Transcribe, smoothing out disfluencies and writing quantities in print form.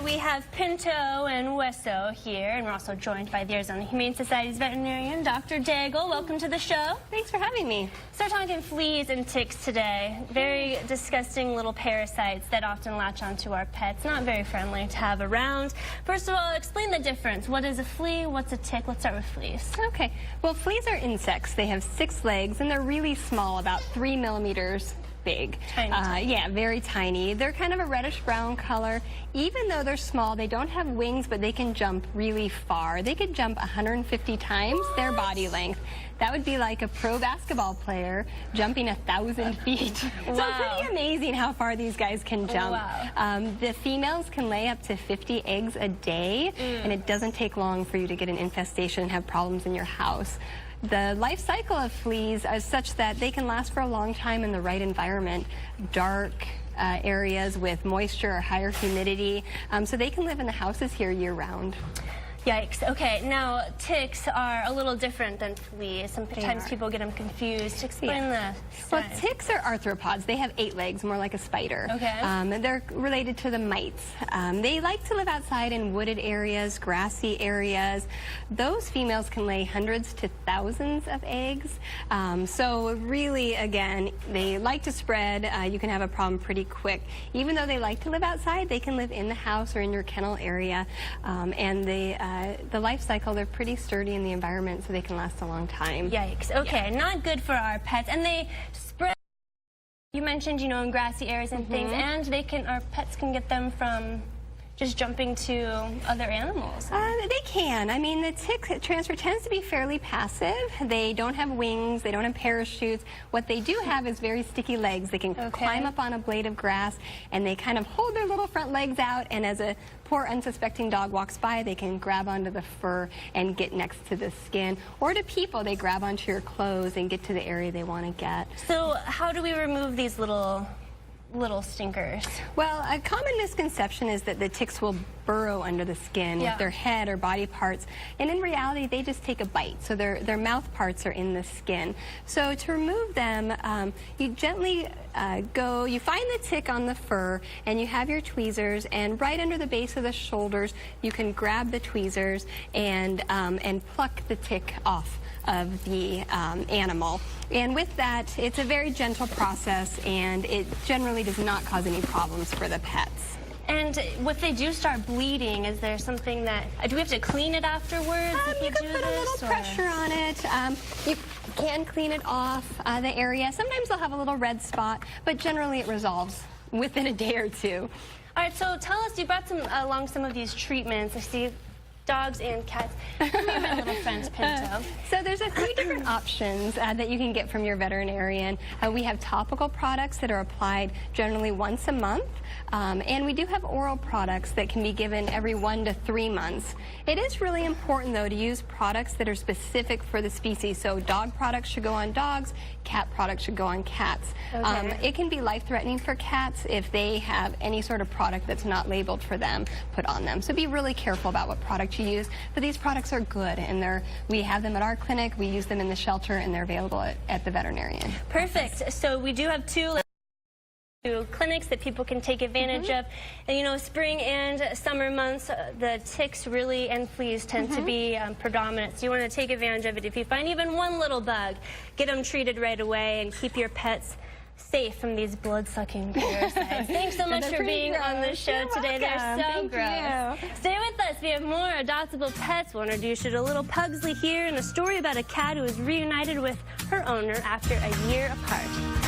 we have Pinto and Wesso here, and we're also joined by the Arizona Humane Society's veterinarian, Dr. Daigle. Welcome to the show. Thanks for having me. So we're talking fleas and ticks today. Very disgusting little parasites that often latch onto our pets. Not very friendly to have around. First of all, explain the difference. What is a flea? What's a tick? Let's start with fleas. Okay. Well, fleas are insects. They have 6 legs, and they're really small, about 3 millimeters big. Tiny. Yeah, very tiny. They're kind of a reddish-brown color. Even though they're small, they don't have wings, but they can jump really far. They could jump 150 times their body length. That would be like a pro basketball player jumping 1,000 feet. Wow. So pretty amazing how far these guys can jump. Wow. The females can lay up to 50 eggs a day, and it doesn't take long for you to get an infestation and have problems in your house. The life cycle of fleas is such that they can last for a long time in the right environment, dark areas with moisture or higher humidity, so they can live in the houses here year-round. Yikes. Okay, now ticks are a little different than fleas. Sometimes people get them confused. Explain the Well, ticks are arthropods. They have 8 legs, more like a spider. Okay. They're related to the mites. They like to live outside in wooded areas, grassy areas. Those females can lay hundreds to thousands of eggs. So really, again, they like to spread. You can have a problem pretty quick. Even though they like to live outside, they can live in the house or in your kennel area. And the life cycle, they're pretty sturdy in the environment, so they can last a long time. Yikes. Okay, not good for our pets. And they spread, you mentioned, you know, in grassy areas and things, and our pets can get them from just jumping to other animals. They can. I mean, the tick transfer tends to be fairly passive. They don't have wings. They don't have parachutes. What they do have is very sticky legs. They can climb up on a blade of grass, and they kind of hold their little front legs out, and as a poor unsuspecting dog walks by, they can grab onto the fur and get next to the skin. Or to people, they grab onto your clothes and get to the area they want to get. So how do we remove these little stinkers? Well, a common misconception is that the ticks will burrow under the skin with their head or body parts, and in reality they just take a bite, so their mouth parts are in the skin. So to remove them, you gently you find the tick on the fur, and you have your tweezers, and right under the base of the shoulders you can grab the tweezers and pluck the tick off of the animal. And with that, it's a very gentle process, and it generally does not cause any problems for the pets. And if they do start bleeding, is there something that, do we have to clean it afterwards? You can put a little pressure on it. You can clean it off the area. Sometimes they'll have a little red spot, but generally it resolves within a day or two. All right, so tell us, you brought along some of these treatments. I see dogs and cats. Come here, my little friends, Pinto. So there's a few different options that you can get from your veterinarian. We have topical products that are applied generally once a month, and we do have oral products that can be given every 1 to 3 months. It is really important, though, to use products that are specific for the species. So dog products should go on dogs, cat products should go on cats. It can be life-threatening for cats if they have any sort of product that's not labeled for them put on them. So be really careful about what product you use, but these products are good, and we have them at our clinic, we use them in the shelter, and they're available at the veterinarian. Perfect. So we do have two clinics that people can take advantage of. And you know, spring and summer months, the ticks really and fleas tend to be predominant, so you want to take advantage of it. If you find even one little bug, get them treated right away and keep your pets safe from these blood-sucking parasites. Thanks so much for being on the show today. They're so gross. Stay with us. We have more adoptable pets. We'll introduce you to little Pugsley here, and a story about a cat who was reunited with her owner after a year apart.